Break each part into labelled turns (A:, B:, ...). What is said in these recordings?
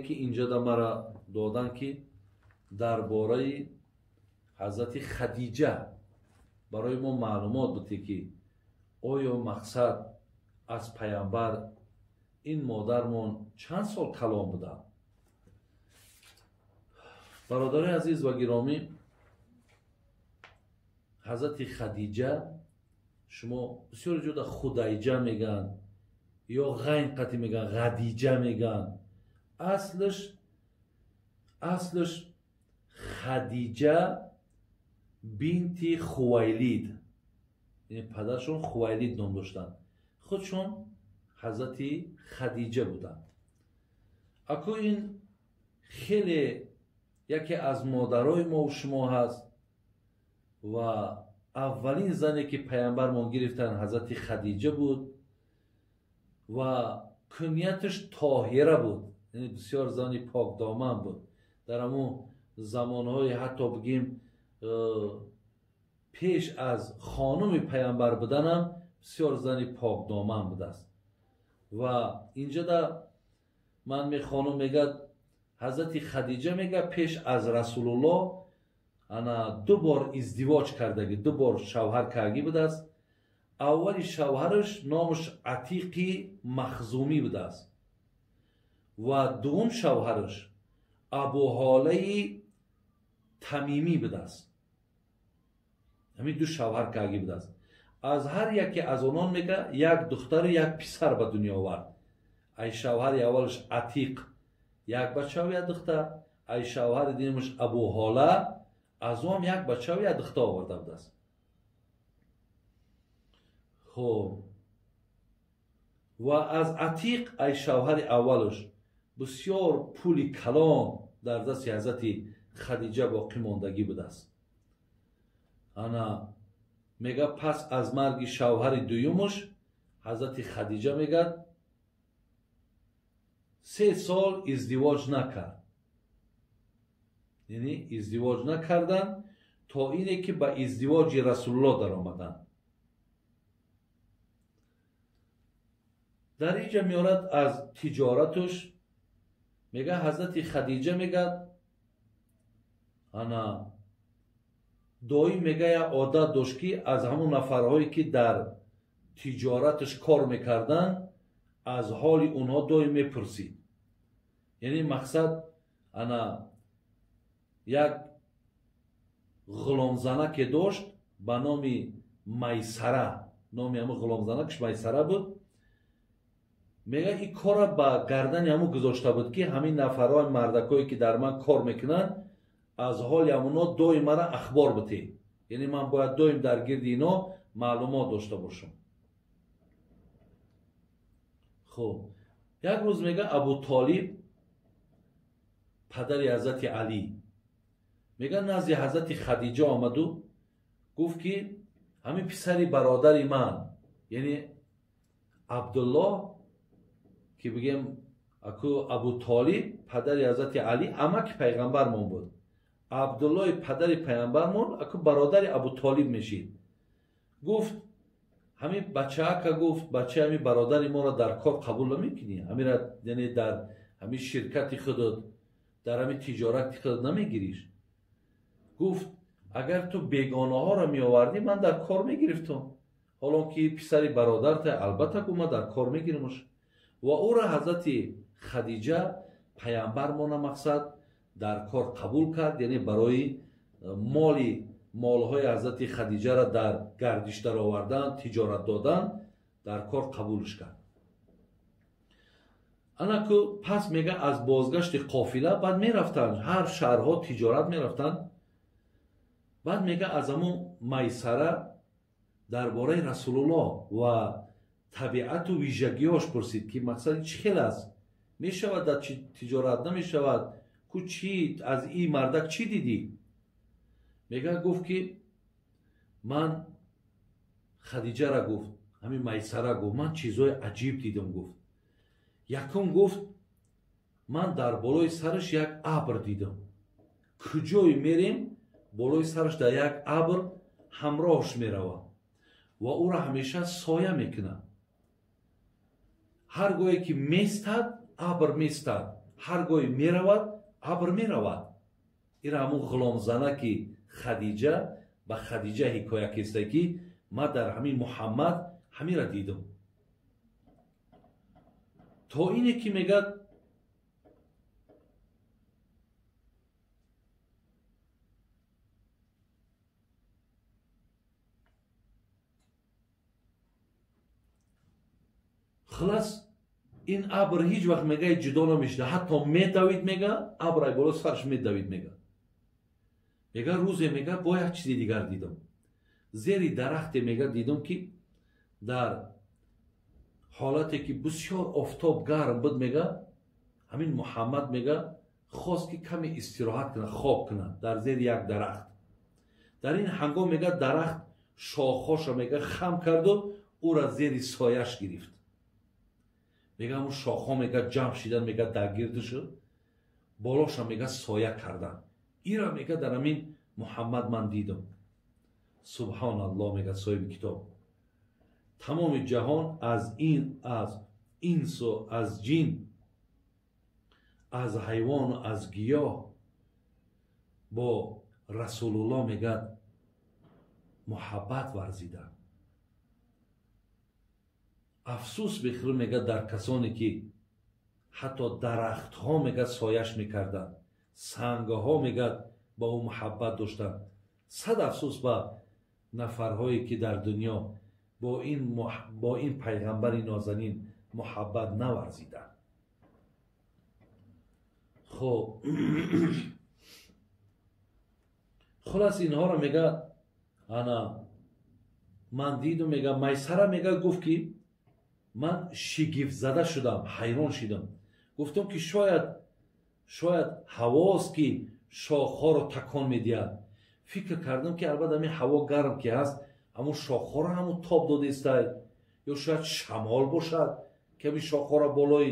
A: маълумоте ки инҷа да мара додан ки дар бораи ҳазрати хадиҷа барои мо маълумот буде ки оё мақсад аз паямбар ин модармон чанд сол калон буда. бародари азиз ва гиромӣ, ҳазрати хадиҷа шумо бисёри ҷода худайҷа меган ё ғайн қати меган, ғадиҷа меган. аслаш хадиҷа бинти хувайлид, яъне падаршон хувайлид ном доштанд, худшон ҳазрати хадиҷа буданд. аку ин хеле яке аз модарои мо шумо ҳаст ва аввалин зане ки паямбармон гирифтанд ҳазрати хадиҷа буд ва куняташ тоҳира буд, яъне бисёр зани покдоман буд. дар аму замонҳои ҳатто бигим пеш аз хонуми паямбар буданам бисёр зани покдоман будааст. ва инҷа да ман мехонам мегӯяд ҳазрати хадиҷа мега пеш аз расулуллоҳ ана ду бор издивоҷ кардаги, ду бор шавҳар кардаги будааст. аввали шавҳараш номаш атиқи махзумӣ будааст ва дуввум шавҳараш абуҳолаи тамимӣ будааст. ҳамин ду шавҳар кардаги будааст. аз ҳар яке аз онон мега як духтару як писар ба дунё овард. ай шавҳари аввалаш атиқ як бачаву як духтар, ай шавҳари дигимаш абуҳола аз ӯам як бачаву як духтар оварда будааст. хоб ва аз атиқ ай шавҳари аввалаш бисёр пули калон дар дасти ҳазрати хадиҷа боқӣ мондагӣ будааст. ана мега пас аз марги шавҳари дуюмаш ҳазрати хадиҷа мегад 3 сол издивоҷ накард. яъне издивоҷ накарданд то ине ки ба издивоҷи расулуллоҳ даромаданд. дар инҷа меорад аз тиҷоратуш мега ҳазрати хадиҷа мегад ана доим мега як одат дошт ки аз ҳамун нафарҳое ки дар тиҷораташ кор мекарданд аз ҳоли онҳо доим мепурсид. яъне мақсад ана як ғуломзанаке дошт ба номи майсара, номи ҳамун ғуломзанакаш майсара буд. мега ин кора ба гардани ҳамун гузошта буд ки ҳамин нафарҳои мардакое ки дар ман кор мекунанд аз ҳоли ҳамуно доим мара ахбор битед. яъне ман бояд доим дар гирди ино маълумот дошта бошам. хуб як рӯз мега абу толиб падари ҳазрати алӣ мега назди ҳазрати хадиҷа омаду гуфт ки ҳамин писари бародари ман, яъне абдуллоҳ ки бигем аку абу толиб падари ҳазрати алӣ амаки пайғамбармон буд. абдуллоҳи падари пайғамбармон аку бародари абу толиб мешид. гуфт ҳамин бачаака гуфт бачаи ҳамин бародари моро дар кор қабул намекунӣ? ҳамира яъне дар ҳамин ширкати худат дар ҳамин тиҷорати худат намегириш? гуфт агар ту бегонаҳоро меовардӣ ман дар кор мегирифтам. ҳолон ки писари бародарта албатта ку ман дар кор мегиримаш. ва ӯро ҳазрати хадиҷа паямбармона мақсад дар кор қабул кард, яъне барои молҳои ҳазрати хадиҷаро дар гардиш даровардан, тиҷорат додан дар кор қабулш кард. анаку пас мега аз бозгашти қофила баъд мерафтанд, ҳар шаҳрҳо тиҷорат мерафтанд. баъд мега аз ҳамун майсара дар бораи расулуллоҳ ва табиату вижагиҳош пурсид ки мақсади чӣ хел аст, мешавад дар тиҷорат, намешавад, ку чӣ аз ин мардак чӣ дидӣ? мега гуфт ки ман хадиҷара гуфт ҳамин майсара гуфт ман чизҳои аҷиб дидам. гуфт якум гуфт ман дар болои сараш як абр дидам. куҷое мерем болои сараш дар як абр ҳамроҳш меравам ва ӯро ҳамеша соя мекунам. ҳар гоҳе ки местад абр местад, ҳаргоҳи меравад абр меравад. ин ҳамун ғуломзанаки хадиҷа ба хадиҷа ҳикоя кеста ки ман дар ҳамин муҳаммад ҳамира дидам. то ине ки мегӯяд خلاص ин абр ҳеҷ вақт мега ҷудо намешуда, ҳатто медавид мега абрай боло сарш медавид мега. мега рӯзе мега бо як чизи дигар дидам. зери дарахте мега дидам ки дар ҳолате ки бисёр офтоб гарм буд мега ҳамин муҳаммад мега хост ки каме истироҳат кунад, хоб кунад дар зери як дарахт. дар ин ҳангом мега дарахт шохҳоша мега хам карду ӯра зери сояш гирифт. мега ҳамун шохҳо мега ҷамъ шидан мега дар гирду шуд, болоша мега соя кардан. ира мега дар ҳамин муҳаммад ман дидам. субҳаналлоҳ, мега соҳиби китоб. тамоми ҷаҳон аз инсу аз ҷин, аз ҳайвону аз гиёҳ бо расулуллоҳ мега муҳаббат варзиданд. афсӯс бихӯрӣ мега дар касоне ки ҳатто дарахтҳо мега сояш мекарданд, сангаҳо мега ба ӯ муҳаббат доштанд. сад афсӯс ба нафарҳое ки дар дунё бо ин пайғамбари нозанин муҳаббат наварзиданд. хоб хулас инҳоро мега ана ман диду мега майсара мега гуфт ки ман шигифтзада шудам, ҳайрон шудам. гуфтам ки шояд ҳавост ки шохҳоро такон медиҳад. фикр кардам ки албатта ҳамин ҳаво гарм ки ҳаст ҳамун шохҳоро ҳамун тоб додистад, ё шояд шамол бошад ки ҳамин шохҳоро болои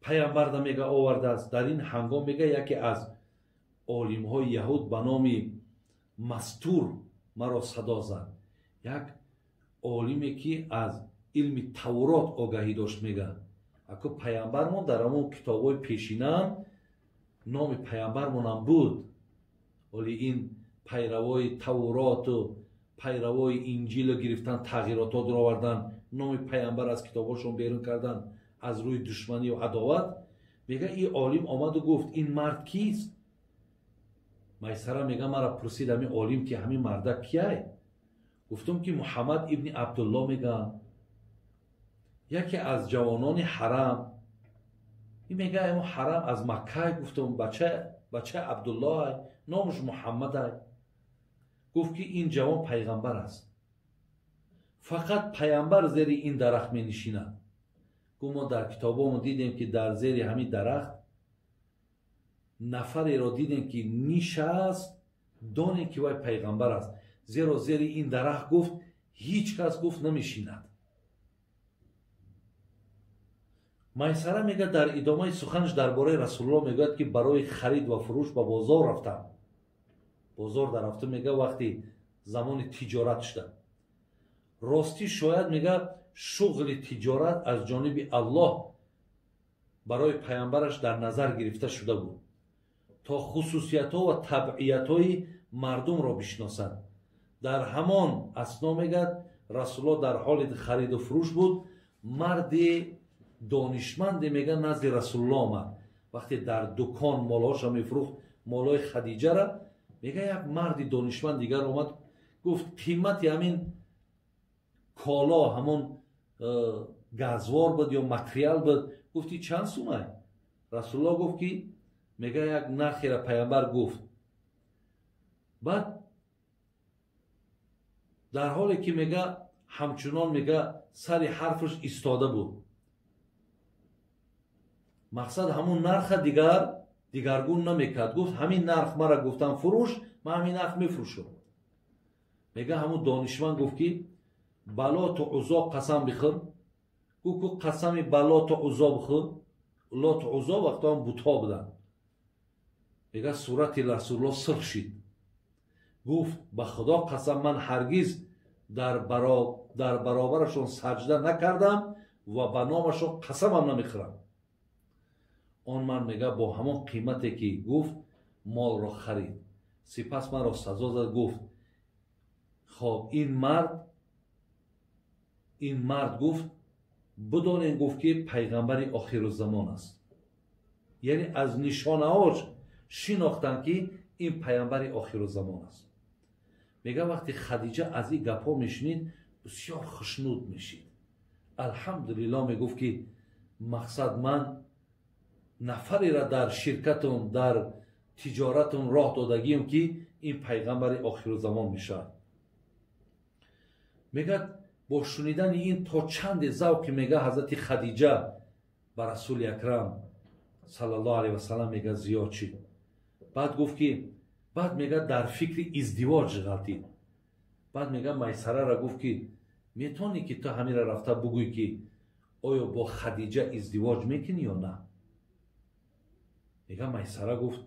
A: пайғамбарда мега овардааст. дар ин ҳангом мега яке аз олимҳои яҳуд ба номи мастур маро садо зад. як олиме ки аз илми таврот огаҳӣ дошт мега ако пайғамбармон дар ҳамон китобҳои пешинаам номи пайғамбармонам буд, оли ин пайравои тавроту пайравои инҷилу гирифтан тағйиротро овардан, номи пайғамбар аз китобҳошон берун кардан аз рӯи душманию адоват. мега ин олим омаду гуфт ин мард кист? майсара мега мара пурсид ҳамин олим ки ҳамин марда кияй? гуфтам ки муҳаммад ибни абдуллоҳ мегӯям, яке аз ҷавонони ҳарам. ин мега ҳамон ҳарам аз маккай. гуфтам бачаи абдуллоҳай, номаш муҳаммадай. гуфт ки ин ҷавон пайғамбар аст, фақат пайғамбар зери ин дарахт менишинад. гуфт мо дар китобҳомон дидем ки дар зери ҳамин дарахт нафареро дидем ки нишаст, донем ки вай пайғамбар аст, зеро зери ин дарахт гуфт ҳеҷ кас гуфт намешинад. майсара мега дар идомаи суханаш дар бораи расулуллоҳ мегӯяд ки барои харид ва фурӯш ба бозор рафтам. бозор дар рафта мега вақти замони тиҷорат шуда. ростӣ шояд мега шуғли тиҷорат аз ҷониби аллоҳ барои пайғамбараш дар назар гирифта шуда буд, то хусусиятҳо ва табъиятҳои мардумро бишносад. дар ҳамон асно мегӯяд расулуллоҳ дар ҳоли хариду фурӯш буд. марди донишманде мега назди расулуллоҳ омад. вақте дар дукон молҳоша мефурӯхт, молҳои хадиҷара, мега як марди донишманд дигар омад, гуфт қимати ҳамин коло ҳамон газвор буд ё материал буд. гуфти чанд сумай? расулуллоҳ гуфт ки мега як нархеро пайғамбар гуфт. баъд дар ҳоле ки мега ҳамчунон мега сари ҳарфаш истода буд. мақсад ҳамун нарха дигаргун намекард. гуфт ҳамин нарх мара гуфтам фурӯш, ман ҳамин нарх мефурӯшам. мега ҳамун донишманд гуфт ки балоту узо қасам бихӯр. гуфт ку қасами балоту узо бихӯр. лоту узо вақтон бутҳо буданд. мега сурати расулуллоҳ сирх шид. гуфт ба худо қасам, ман ҳаргиз дар баробарашон саҷда накардам ва ба номашон қасамам намехӯрам. آن مرد میگه با همون قیمتی که گفت مال را خرید. سپس من را سزا داد. گفت خب این مرد گفت بدانید گفت که پیغمبر آخر الزمان است. یعنی از نشانه‌هاش شناختن که این پیغمبر آخر الزمان است. میگه وقتی خدیجه از این گپا میشنید بسیار خشنود میشید. الحمدلله میگفت که مقصد من نفری را در شرکتون در تجارتون راه دادگیم که این پیغمبر آخر الزمان میشه. میگه با شنیدن این تا چند ذوق میگه حضرت خدیجه بر رسول اکرم صلی الله علیه و سلم میگه زیاد شد. بعد گفت که بعد میگه در فکر ازدواج غلطید. بعد میگه میسره را گفت که میتونی که تو همین را رفته بگوی که آیا با خدیجه ازدواج میکنی یا نه؟ میگه میسره گفت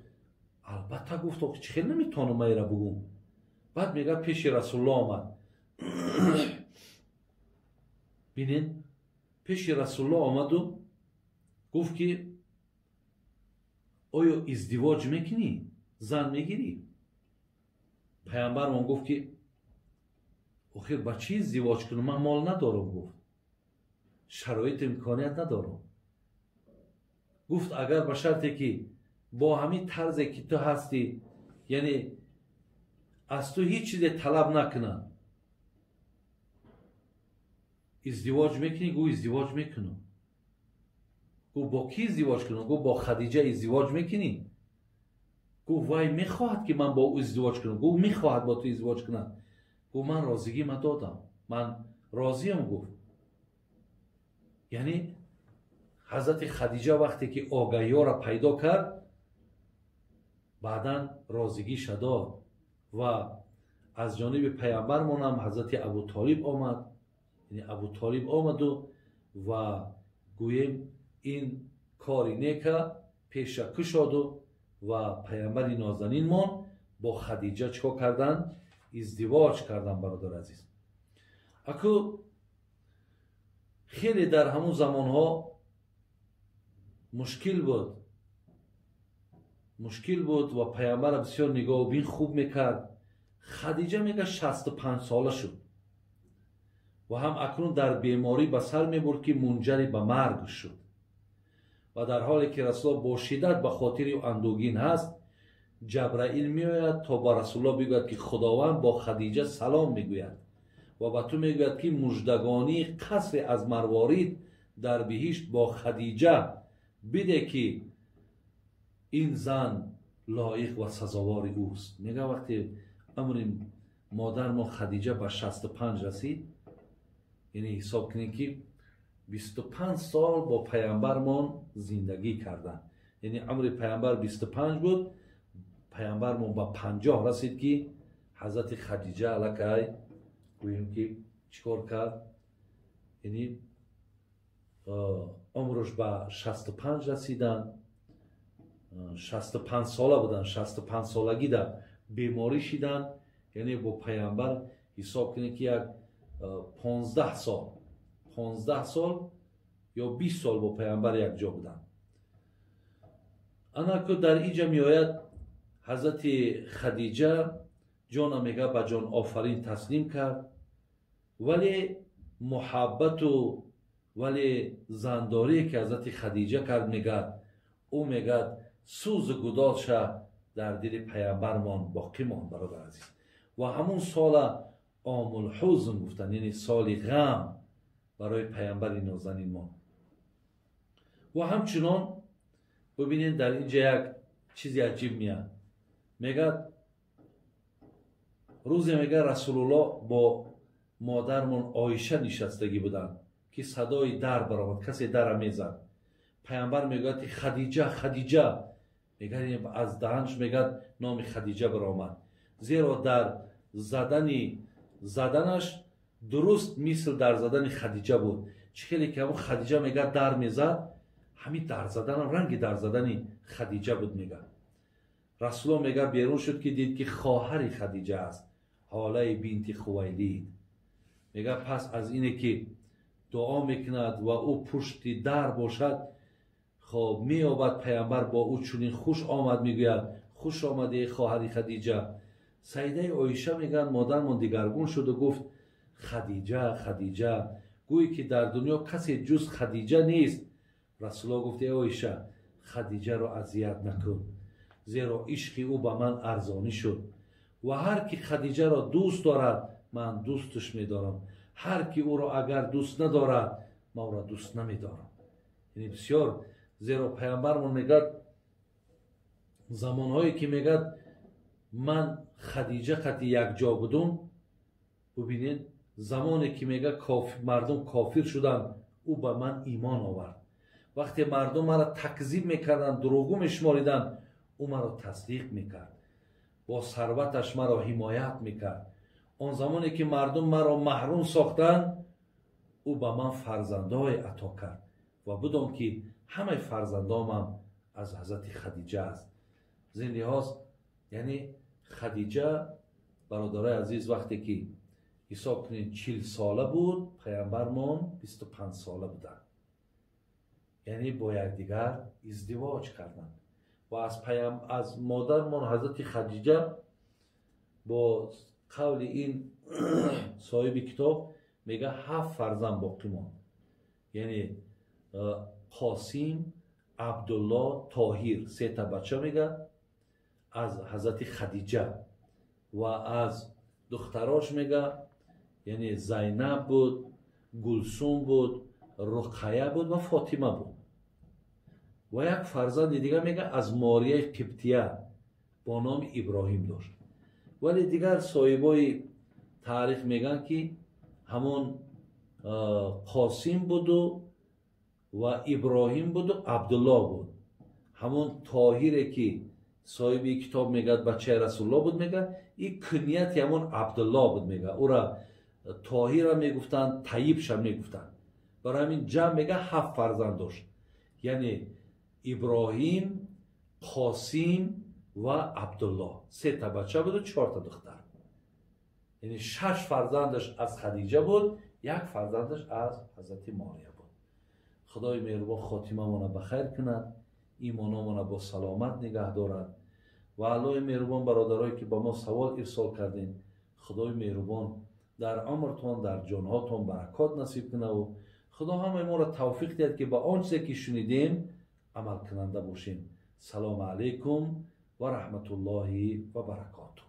A: البته. گفت چه خیلی نمیتونم من را بگم. بعد میگه پیش رسول الله آمد. بینین پیش رسول الله آمد و گفت که آیا ازدواج میکنی؟ زن میگیری؟ پیامبر من گفت که آخر با چی ازدواج کنم؟ من مال ندارم. گفت شرایط امکانیت ندارم. گفت اگر به شرطی که با همین طرزی که تو هستی، یعنی از تو هیچ چیزی طلب نکنن، ازدواج میکنی؟ گو ازدواج میکنم. گو با کی ازدواج کنم؟ گو با خدیجه ازدواج میکنی؟ گو وای میخواهد که من با او ازدواج کنم. گو میخواهد با تو ازدواج کنم. گو من راضیگی من دادم، من راضیم. گفت یعنی حضرت خدیجه وقتی که آگاهی را پیدا کرد بعدا راضیگی شد و از جانب پیامبرمون هم حضرت ابو طالب آمد. یعنی ابو طالب آمد و گویم این کاری نیکه پیش کشاد و پیامبر نازنین من با خدیجه چکا کردن؟ ازدواج کردن. برادر عزیز، اکو خیلی در همون زمان ها مشکل بود و پیامبر بسیار نگاه و بین خوب میکرد. خدیجه میگه 65 ساله شد و هم اکنون در بیماری به سر میبرد که منجر به مرگ شد و در حالی که رسول با شدت به خاطر او اندوهگین هست، جبرائیل میآید تا با رسول الله بگوید که خداوند با خدیجه سلام میگوید و به تو میگوید که مژدگانی قصر از مروارید در بهشت با خدیجه بده که این زن لایق و سزاوار اوست. میگه وقتی عمر مادر ما خدیجه به 65 رسید، یعنی حساب کنید که 25 سال با پیامبرمان زندگی کردن. یعنی عمر پیامبر 25 بود، پیامبرمان با 50 رسید که حضرت خدیجه علیه گوییم که چیکار کرد؟ یعنی عمرش به 65 رسیدن. 65 ساله بودن. 65 سالگی در بیماری شدن. یعنی با پیامبر حساب کنید که یک 15 سال یا 20 سال با پیامبر یک جا بودن. انا که در اینجا می آید حضرت خدیجه جان میگه به جان آفرین تسلیم کرد، ولی محبت و ولی زنداری که حضرت خدیجه کرد میگه او میگه سوز گداش در دل پیامبرمان باقی ماند. برادر عزیز، و همون سال عام الحزن گفتن، یعنی سال غم برای پیامبر نازنین ما. و همچنان ببینید در اینجا یک چیزی عجیب میاد. میگه روزی میگه رسول الله با مادرمون عایشه نشستگی بودن که صدای در برآمد، کسی در میزد. پیامبر میگه خدیجه میگه از دهنش میگه نام خدیجه برآمد، زیرا در زدنش درست مثل در زدن خدیجه بود. چخیلی که همون خدیجه میگه در میزد، همین در زدن رنگ در زدن خدیجه بود. میگه رسول الله میگه بیرون شد که دید که خواهر خدیجه است، حاله بنت خویلید. میگه پس از اینه که دعا میکند و او پشت در باشد، خب مییابد پیامبر با او چنین خوش آمد میگوید خوش آمده خواهر خدیجه. سیده عایشه میگن مادرمون دیگرگون شد و گفت خدیجه خدیجه، گویی که در دنیا کسی جز خدیجه نیست. رسول الله گفت ای عایشه خدیجه را اذیت نکن، زیرا عشق او به من ارزانی شد و هر کی خدیجه را دوست دارد من دوستش میدارم، هر کی او را اگر دوست ندارد من او را دوست نمیدارم. یعنی بسیار، زیرا پیامبرمون میگه زمانهایی که میگه من خدیجه قطعی یک جا بودم، ببینید زمانی که میگه مردم کافر شدن او به من ایمان آورد. وقتی مردم مرا تکذیب میکردن دروغگو میشماریدن او مرا تصدیق میکرد، با ثروتش مرا حمایت میکرد. آن زمانی که مردم مرا محروم ساختن او به من فرزندای عطا کرد و بدون که همه فرزندامم از حضرت خدیجه است. زنده هاست. یعنی خدیجه برادرای عزیز وقتی که حساب کنید 40 ساله بود، پیامبرمون 25 ساله بودن. یعنی با یکدیگر ازدواج کردند و از مادرمون حضرت خدیجه با قول این صاحب کتاب میگه 7 فرزند باقی ماند. یعنی قاسم، عبدالله، طاهر، 3 تا بچه میگه از حضرت خدیجه و از دختراش میگه یعنی زینب بود، گلسوم بود، رقیه بود و فاطمه بود. و یک فرزند دیگه میگه از ماریه قبطیه با نام ابراهیم داشت. ولی دیگر صاحبای تاریخ میگن که همون قاسم بود و ابراهیم بود و عبدالله بود. همون طاهره که صاحب کتاب میگه بچه رسول الله بود، میگه این کنیت همون عبدالله بود. میگه او را طاهر میگفتن، طیبش هم میگفتن. برای همین جمع میگه 7 فرزند داشت. یعنی ابراهیم، قاسم و عبدالله، 3 تا بچه بود و 4 تا دختر. یعنی 6 فرزندش از خدیجه بود، 1 فرزندش از حضرت ماریا بود. خدای مهربان خاتمه مون بخیر کند، ایمانمون با سلامت نگه دارد و الله مهربان برادرایی که با ما سوال ارسال کردین، خدای مهربان در عمرتون در جانهاتون برکات نصیب کنه و خدا همه ما را توفیق دهد که با آنچه که شنیدیم عمل کننده باشیم. سلام علیکم و رحمت الله و برکاته.